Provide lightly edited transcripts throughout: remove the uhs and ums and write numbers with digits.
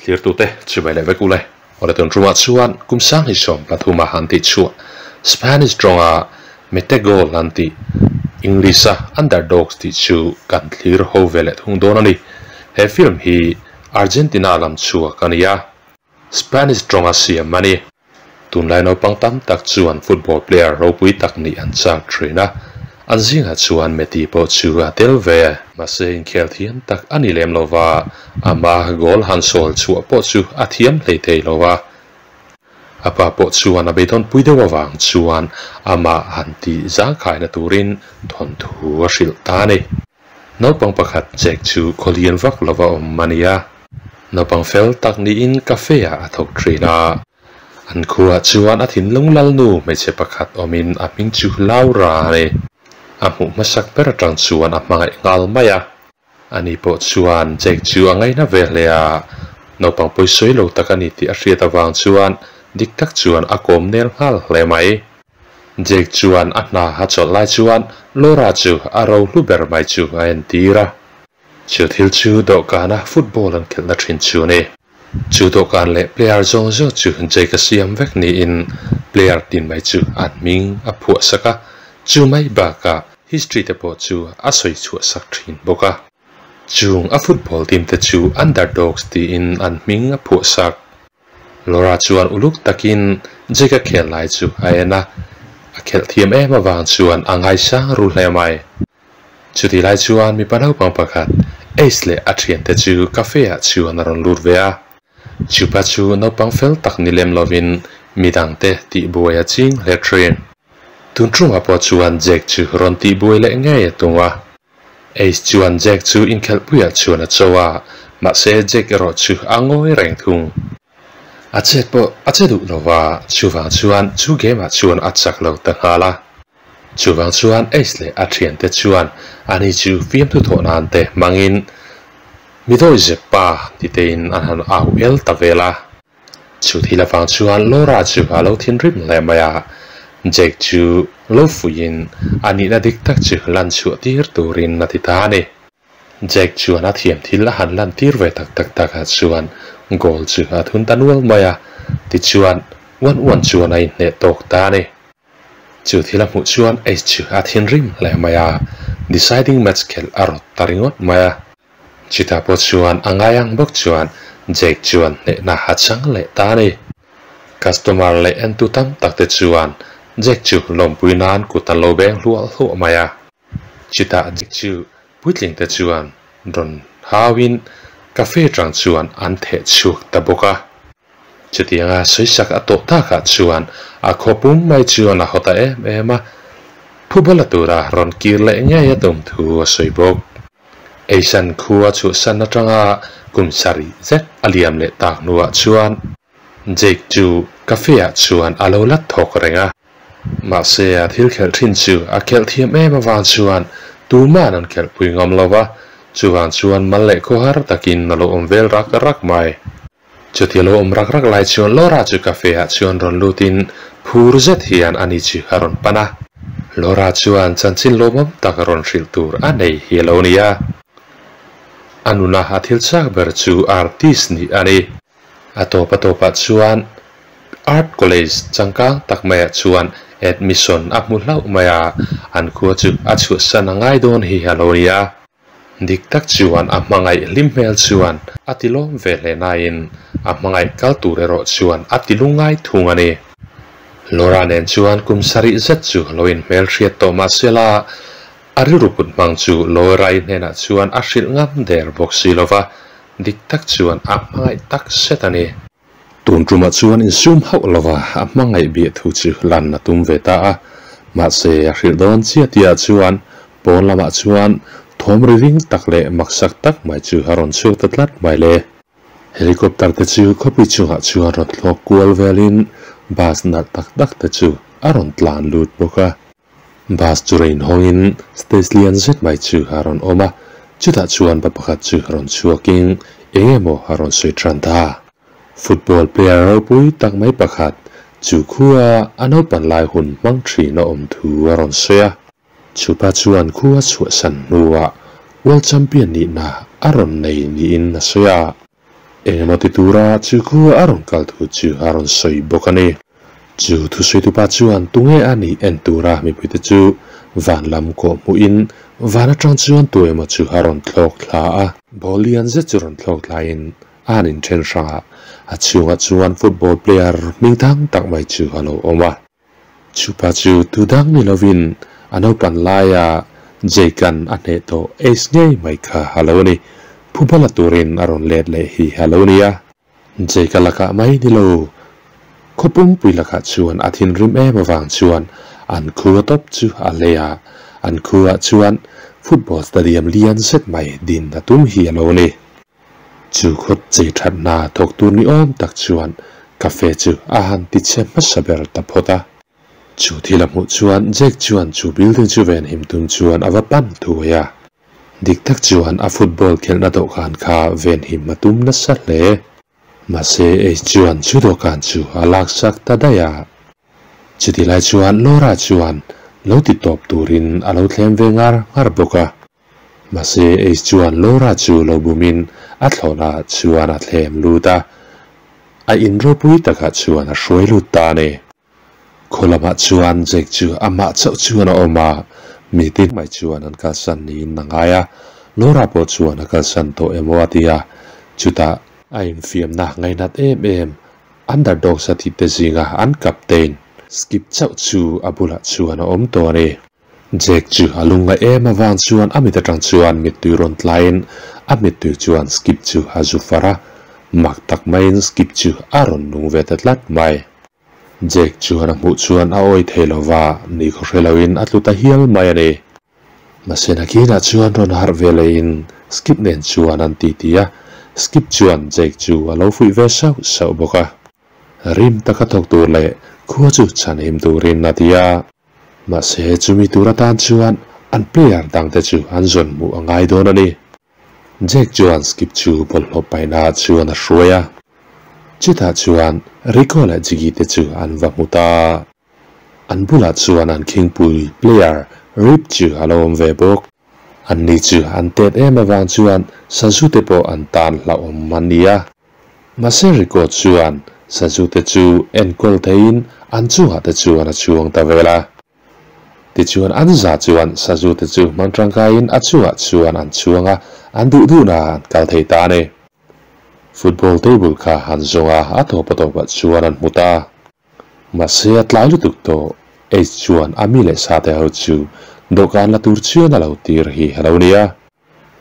clear tu te chubai le vekule ora ton ruma chuan kumsang hi som pathuma hanti chu Spanish dronga mete goal anti Englisa underdogs ti chu kan clear ho vele thung donani he film hi Argentina lam chu kania Spanish dronga siam mani tunlai no pangtam tak chuan football player ro pui tak ni an chak trina anzinga chuan meti po chu atel ve mase in khel thiam tak ani lem lova ama gol han sol chu po chu athiam leitei lova apa po chuan a beton puide wawang chuan ama hanti za khai na turin thon thu a hril ta ni no pang pakhat chek chu kholian vak lova om mania no pang fel tak ni in cafe a athok trina an khuwa chuan athin lunglal nu me che pakhat omin aping chu laura ne amu masak per tang chuan amangai ngal maya ani po chuan chek chu angai na velea no pang poi soi lo takani ti a hriat awang chuan dik tak chuan akom nel hal hle mai jek chuan atna ha chol lai chuan lora chu aro luber mai chu an tira chu thil chu do kana football an khel na thin chu ne chu do kan le player zong zo chu jek siam vek ni in player tin mai chu adming a phu saka chu mai ba ka history te po chu a soi chu sak thin boka chung a football team te chu underdogs ti in adming a phu sak lora chuan uluk takin jeka khel lai chu aena a khel thiam em awang chuan angai sang ru hle mai chuti lai chuan mi panau pang pakhat aisle a thian te chu cafe a chuan ron lut vea chupa chu no pang fel tak ni lem lovin midang te ti boya ching le train tun trung apo chuan jek chu ron ti boi le nge tunga ais chuan jek chu in khel puya chuan a chowa ma se jek ro chu angoi reng thung achet du lova chuwang chuan chu game a chuan achak lo ta hala chuwang chuan aisle a thian te chuan ani chu fiam thu thon an te mangin midoi je pa ti te in an han au el tavela chu thila wang chuan lora chu alo thin rim le maya jek chu lo fuin ani na dik tak chu lan chu tir turin na ti ta ni jek chuan a thiam thil a han lan tir ve tak ha chuan goal chu a thun tanual maya ti chuan wan chuan ai ne tok ta ni chu thila mu chuan ai chu a thin rim le maya deciding match khel arot taringot maya chita po chuan angayang bok chuan jek chuan ne na ha chang le ta ni customer le en tu tam tak te chuan jek chu lom puinan ku tan lo beng hlual hlo maya chita jek chu puitling te chuan ron hawin cafe tang chuan an the chu ta boka chutianga soisak ato ta kha chuan a khopum mai chuan a hota ema phubala tura ron kirle nge ya tom thu soibok eisan khuwa chu san atanga kumsari zet aliam le tak nuwa chuan jek chu cafe a chuan alo lat thok renga ma se a thil khel thin chu a khel thiam ema wang chuan tu man an khel pui ngam lova chuan chuan malle ko har takin nalo omvel rak mai chutialo rak lai chuan lora chu cafe a chuan ron lutin phur zet hian ani chu haron pana lora chuan chanchin lomam tak ron hril tur anei hialonia anuna hathil chak ber chu artist ni ani atopa chuan art college changkang takmaya chuan admission apmuhlau maya an khuwa chu achu sanangai don hi halonia dik tak chuan amangai limmel chuan atilom vele nain amangai kalture ro chuan atilungai thungani lora nen chuan kumsari zat chu loin mel hriat tomasela ariruput mang chu lorai nena chuan ashil ngam der boxilova dik tak chuan amangai tak setani tun truma chuan in zoom hau lova amangai bi thu chu lan na tum veta a ma se hril don chia tia chuan pon lama chuan thom ring takle maksak tak mai chu haron chu tatlat mai le helicopter te chu khopi chu ha chu rot lok kual velin bas na tak te chu aron tlan lut boka bas churein hongin station zet mai chu haron oma chuta chuan pa pakhat chu haron chuaking engemo haron soi tranta football player pui tak mai pakhat chu khuwa ano pan lai hun mang thri na om thu aron soya chupa chuan khuwa chu san nuwa world champion ni na aron nei ni in na soya motitura chu ku aron kal tu chu aron soi bokani chu thu soi tu pa chuan tunge ani entura mi pite chu van lam ko muin vana tang chuan tu ema chu aron thlok thla a bolian ze churon thlok thlain anin then sanga a chunga chuan football player mingthang tak mai chu halo oma chu pa chu tu dang ni lovin ano pan laya jekan ane to es ngei mai kha halo ni phubala turin aron let le hi halo nia jekalaka mai ni lo khopum puilaka chuan athin rim e mawang chuan an khu top chu alea an khu chuan football stadium lian set mai din na tum hi halo ni chu khot chei that na thok tur ni om tak chuan cafe chu ahan ti chem masaber ta phota chu thilamu chuan jek chuan chu building chu ven him tum chuan avapan thuya dik tak chuan a football khelna do khan kha ven him matum na sa hle mase e chuan chu do kan chu alak sak ta daya chiti lai chuan lora chuan lo ti top turin alo thlem ve ngar boka mase e chuan lora chu lo bumin a thlona chuan a thlem luta a in ro pui taka chuan a hroi luta ne kholama chuan jek chu ama chau chuan a oma meeting mai chuan an ka san ni nangaya lora po chuan a ka san to emoatia chuta a in fiam na ngai nat em underdog sa thi te zinga an captain skip chau chu abula chuan a om to ne jek chu alunga awang chuan amita tang chuan mituron tlain amitu chuan skip chu hazufara mak tak main skip chu aron nung vetatlat mai jek chuan a mu chuan a oi theilova ni kho relawin atluta hial mai ani masena kina chuan ron har velein skip nen chuan an titia skip chuan jek chu alo fui ve sau boka rim taka thok tur le khu chu chan him turin natia mase chumi turatan chuan an player dang te chu an zon mu angai don ani jek chuan skip chu bol paina chuan a hruaya chita chuan recall jigi te chu an vamuta an bula chuan an kingpui player rip chu alom ve bok an ni chu an tet awang chuan sajute po an tan la om mania mase record chuan sajute chu enkol thein an chu ha te chuan a chuang ta vela ti chuan an za chuan sajute chu mangtangkain a chuan an chuanga an du na kal thei ta ne football table kha han zonga atopa chuan an muta mase atlai lutuk to e chuan amile sa te ho chu dokan la tur chuan alo tir hi halonia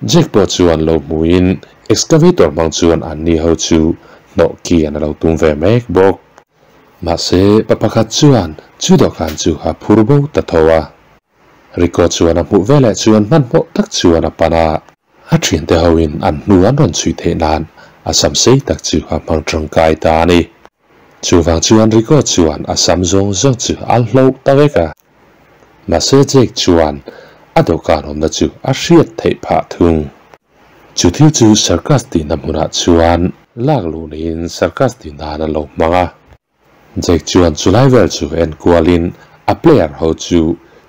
jackpot chuan lo muin excavator mang chuan an ni ho chu no ki an alo tum ve mek bok mase papakhat chuan chu dokan chu ha phurbo ta thowa riko chuan a mu vele chuan man mo tak chuan a pana a thin te hoin an nu an ron chui the nan asam sei tak chu ha mang tangkai ta ni chu wang chuan riko chuan asam zong chu al hlo ta veka mase jek chuan adokan om na chu a hriat thei pha thung chu thiu chu circus ti na muna chuan lak lu nin circus ti na na lo manga jek chuan chulai ver chu en kualin a player ho chu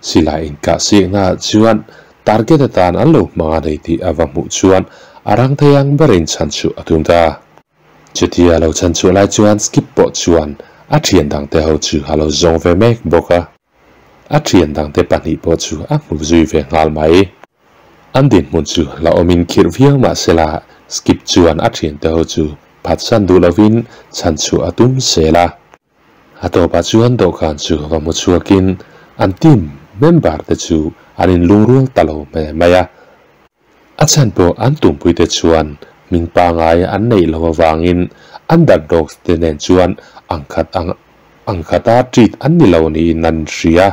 sila in ka si nga chuan target tan an lo manga nei ti awamu chuan arang theyang barin chan chu atumta chutia lo chan chu lai chuan skip po chuan a thian dang te ho chu halo zong ve mek boka a thian dang te pani po chu a mu zui ve ngal mai an din mun chu la omin khir viang ma sela skip chuan a thian te ho chu phat san du lovin chan chu atum sela atopa chuan do kan chu wa mu chuakin an team member te chu anin lungrul talo me maya achan po an tumpui te chuan mingpa ngai an nei lo wangin underdogs te nen chuan angkhata treat an ni lo ni nan ria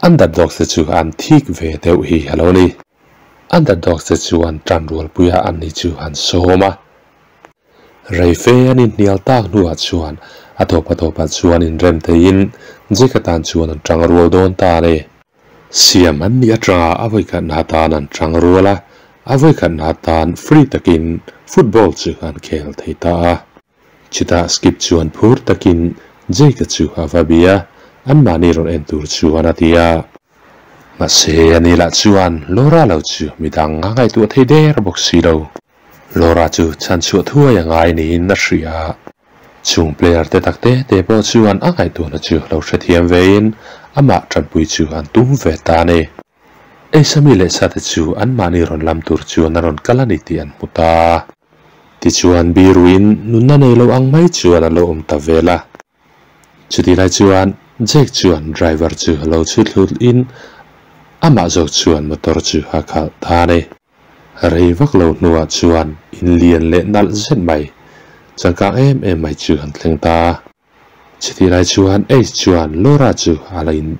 underdogs te chu an thik ve deuh hi haloni underdogs te chuan tanrul puya an ni chu an soma reife anin nial tak nuwa chuan atopa chuan in rem te in jekatan chuan an tangrul don ta ne siam an ni atra avoi ka natan an tangrula avoi ka natan free takin football chu an khel theita chita skip chuan phur takin jeka chu avabia an mani ron entur chuan atia mase anila chuan lora lo chu midang ngai tu thei der boxi lo lora chu chan chu thua yang ai ni na ria chung player te takte te po chuan angai tu na chu lo hrethiam vein ama tranpui chu an tum ve ta ne e sami le sa te chu an mani ron lam tur chu na ron kalani ti an muta ti chuan biruin nunna nei lo ang mai chuan a lo ta vela chuti lai chuan jek chuan driver chu lo chutlut in ama zo chuan motor chu ha khal ta ne rei vak lo nuwa chuan in lian le nal zet mai changkang em mai chu han thleng ta chiti lai chuan chuan lora chu alain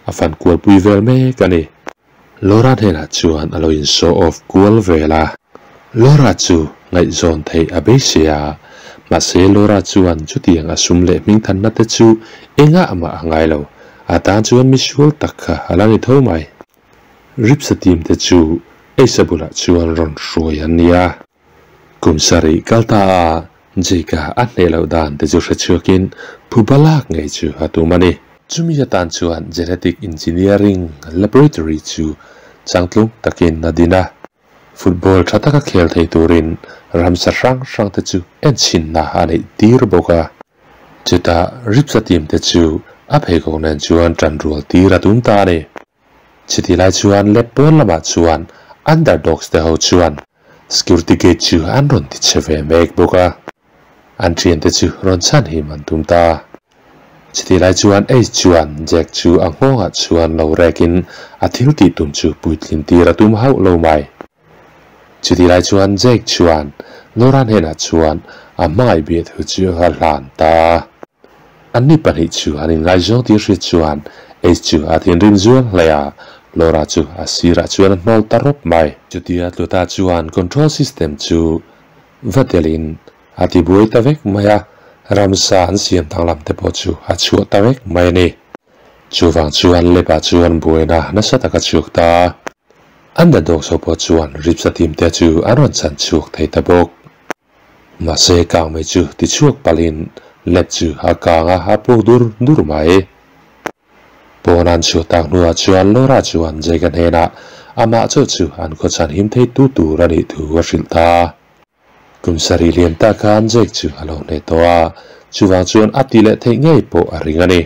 afan kual pui vel me kani lora thena chuan aloin show off kual vela lora chu ngai zon thei abesia ma se lora chuan chutiang asum le ming than na te chu enga ama angai lo atan chuan misual takha alangi thomai rip sa team te chu sabula chuan ron roi ania kumsari kalta jika anelo dan te chu hrechuakin phubalak ngai chu atumani chumi atan chuan genetic engineering laboratory chu changtlung takin nadina football thataka khel thei turin ramsa rang te chu enchin na ani tir boka chuta ripsa team te chu aphei ko nen chuan tranrual tira tum ta ne chiti lai chuan le pon lama chuan underdogs te ho chuan security gate chu an ron ti cheve mek boka an trien te chu ron chan hi man tum ta chiti lai chuan chuan jek chu angonga chuan lo rekin athil ti tum chu puitlin tira tum hau lo mai chiti lai chuan jek chuan loran hena chuan amai be thu chu halan ta anni pani chu anin ngai jong ti ri chuan chu athin rim zuan laya lora chu asira chuan nol tarop mai chutia tuta chuan control system chu vatelin ati boi tavek maya ramsa an siam thanglam te po chu achu tavek mai ni chuwang chuan lepa chuan buena na sataka chukta underdog so po chuan ripsa team te chu aron chan chuk thei tabok ma se kang me chu ti chuk palin let chu akanga hapo dur mai ponan chu tak nuwa chuan lora chuan jegan hena ama chu an ko chan him thei tu rani thu wa rilta kumsari lian ta kan jek chu alo ne towa chuwang chuan atile thei ngei po aringani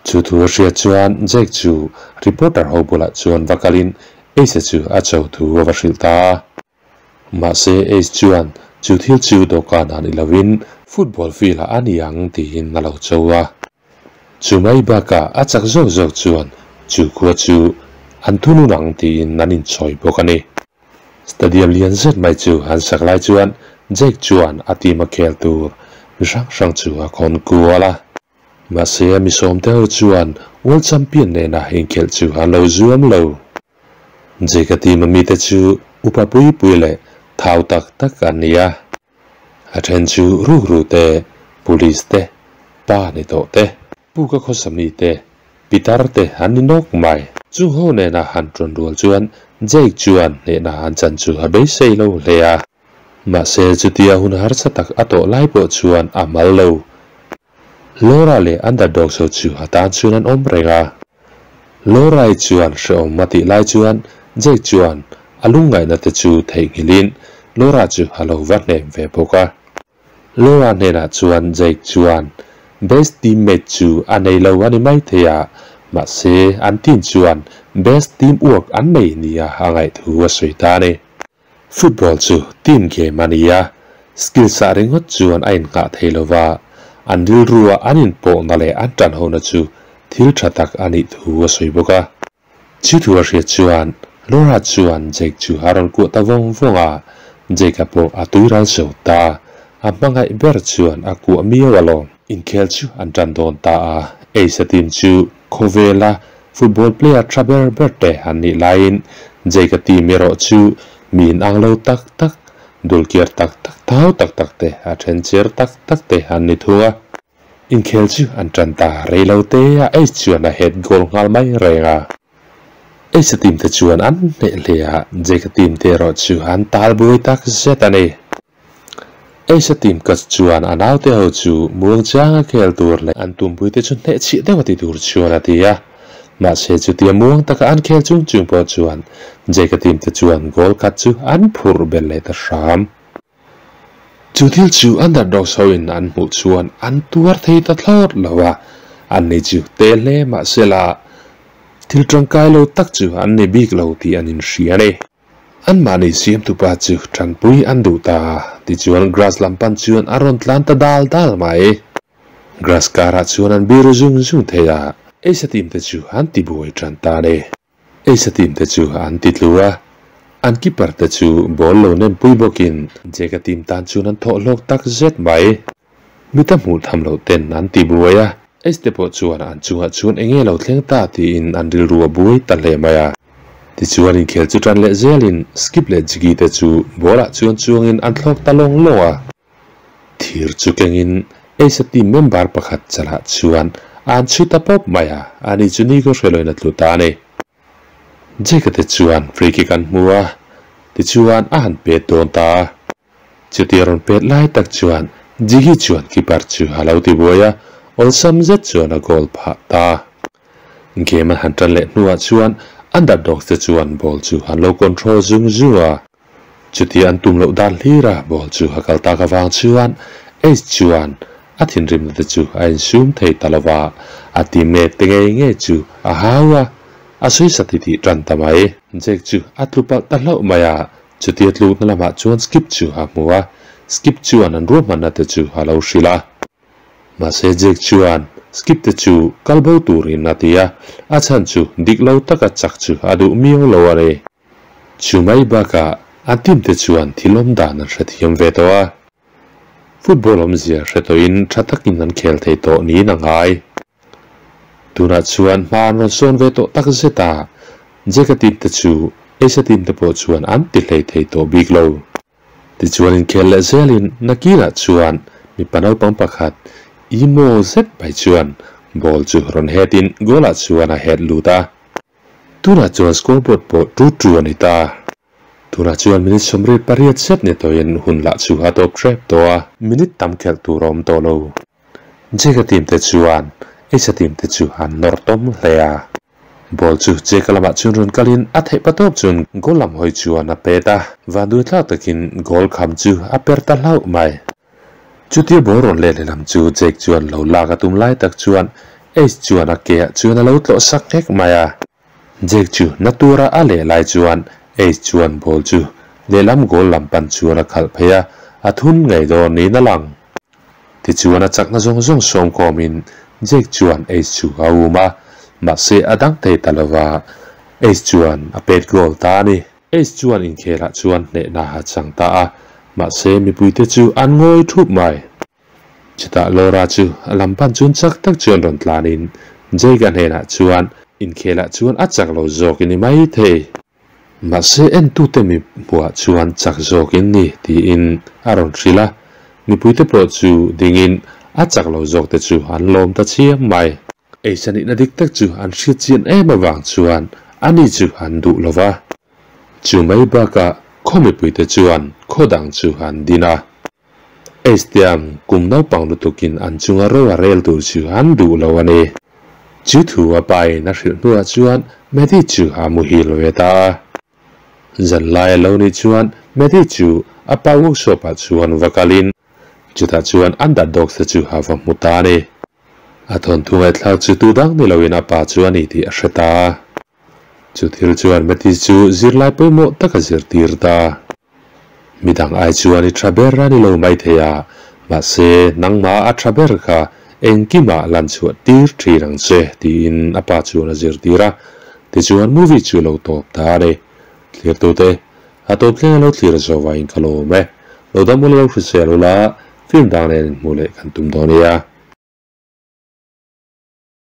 chu thu ria chuan jek chu reporter ho bola chuan vakalin se chu a chau thu wa rilta ma se chuan chu thil chu do kan an ilovin football field aniang ti in nalo chowa chumai baka achak zo chuan chu khua chu an thunu nang ti in nanin choi bokani stadium lian zet mai chu han saklai chuan jek chuan atima khel tur rang chu a khon kuala ma se mi som te chuan world champion ne na hin khel chu han lo zuam lo jeka team mi te chu upapui puile thau tak ania athen chu ru te police te pa ni to te puka khosami te pitar te haninok mai chu ho ne na han tron rual chuan jek chuan ne na han chan chu ha be sei lo lea ma se chutia hun har chatak ato lai po chuan amal lo lora le underdog so chu hatan chuan an om renga lora chuan shom mati lai chuan jek chuan alungai na te chu thei ngilin lora chu halo wat nem ve poka lora ne na chuan jek chuan best teammate chu anei lo ani mai thea ma se an tin chuan best teamwork an mei nia hangai thu wa soitane football chu team game ania skill sa ringot chuan ain ka theilowa andil ruwa anin po nale an tan hona chu thil thatak ani thu wa soiboka chi thu ria chuan lora chuan jek chu haron ku tawong vonga jekapo atuiral sota amangai ber chuan aku amiawalo in khel chu an tan don ta a sa team chu khovela football player traber berte ani line jeka team mero chu min anglo tak dulkier tak tak te a trencher tak te ani thua in khel chu an tan ta reilo te a chuan a head goal ngal mai renga sa team te chuan an ne lea jeka team te ro chu an tal boi tak zetani sa team ka chuan anau te ho chu mul changa khel tur le an tum pui te chun ne chi te wati tur chuan atia mà sẽ chú tiêm muông ta cả ăn khéo chung chung bỏ chuan dây cái tim ta chuan gol cắt chú ăn phur bên lệ ta sám chú thiếu chú ăn đặt đầu sau in ăn một chuan ăn tuar thấy ta thốt là ăn này chú tê lê mà sẽ là thiếu trong cái lâu tắc chú ăn này big lâu thì ăn in xía này ăn mà này xiêm tu ba chú tràn bụi ăn đủ ta thì chuan grass làm pan chuan aron tlan ta dal mày grass cara chuan ăn bia rung thế à ấy sẽ tìm tới chú ăn thì bụi tràn ta đây ấy sẽ tìm tới chú ăn tít lúa ăn keeper tới chú ball lâu nên bụi bokin dễ cái tìm tan chú ăn thọ lộc tắc zet mày mi ta mu tham lâu tên ăn thì bụi à ấy sẽ bỏ chú ăn chuan anh nghe lâu tiếng ta thì in ăn đi rùa bụi ta lệ mày à thì chú ăn khéo chú tràn lệ zelin skip lệ chỉ tới chú ball à chú in ăn lộc ta long lo à thiir chú keng in ấy sẽ tìm member pakhat chala chuan an chu tapop maya ani chuni ko reloi na tluta ne je ka te chuan free kick an mua ti chuan a han pe ton ta chu ti ron pe lai tak chuan jigi chuan keeper chu halau ti boya ol samzet chuan a goal pha ta game han tan le nuwa chuan underdog te chuan ball chu han low control zua chu ti an tum lo dan hlira ball chu hakal ta ka wang chuan es chuan a thin rim te chu a zoom thei talawa a teammate te nge chu a hawa a soi satiti tran tamai jek chu atlupa talau maya chu ti atlu na lama chuan skip chu ha muwa skip chuan an ro manna te chu halau shila ma se jek chuan skip te chu kalbo turin natia a chan chu diklo taka chak chu adu miong lo are chu mai baka a team te chuan thilom dan an hrethiam ve towa football omzia retoin thathakin an khel thei to ni na ngai tuna chuan man ron son ve to tak zeta jeka team te chu esa team te po chuan an ti hlei thei to big low ti chuan in khel le zelin nakira chuan mi panau pang pakhat imo zet bai chuan ball chu ron headin gola chuan a head luta tuna chuan scoreboard po 2-2 anita tuna chuan minute somrit pariat set ne toin hun la chu ha top trap to minute tam khel tu rom to lo jeka team te chuan esa team te chu han nortom hlea ball chu jeka lama chun ron kalin a thei patop chun golam hoi chuan a peta van du thla takin goal kham chu a perta lau mai chuti boron le lam chu jek chuan lo la ka tum lai tak chuan ace chuan a ke chuan a lo tlo sak hek maya jek chu natura a le lai chuan ace chuan ball chu le lam goal lam pan chuan a khal phaya a thun ngai do ni na lang ti chuan a chak na zong som komin jek chuan ace chu auma ma se adang te talawa ace chuan a pet goal ta ni ace chuan in khela chuan ne na ha chang ta a ma se mi puite chu an ngoi thup mai chita lora chu alam pan chun chak tak chuan ron tlanin jega hena chuan in khela chuan a chak lo zokini mai the ma se en tu te mi bua chuan chak zokin ni ti in aron thrila mi puite pro chu dingin a chak lo zok te chu an lom ta chiam mai e sani na dik tak chu an hriat chian em awang chuan ani chu han du lova chu mai ba ka khomi puite chuan khodang chu han dina estiam kum nau pang lu tukin an chunga ro a rel tur chu han du lo ani chu thu a pai na hril nuwa chuan medi chu ha mu hi lo eta zan lai lo ni chuan medi chu a pa workshop a chuan vakalin chuta chuan underdog se chu ha va mutani a thon thungai thlau chu tu dang ni lo in a pa chuan i ti a hreta chu thil chuan meti chu zirlai poimo taka zir tir ta midang ai chuan i traber rani lo mai theya ma se nangma a traber kha engkima lan chu tir thirang che ti in apa chuan a zir tira ti chuan movie chu lo top ta re clear to te a top tle lo clear zo wa in kalo me lo da mo lo khriselo la film dang nen mo le kan tum do ne ya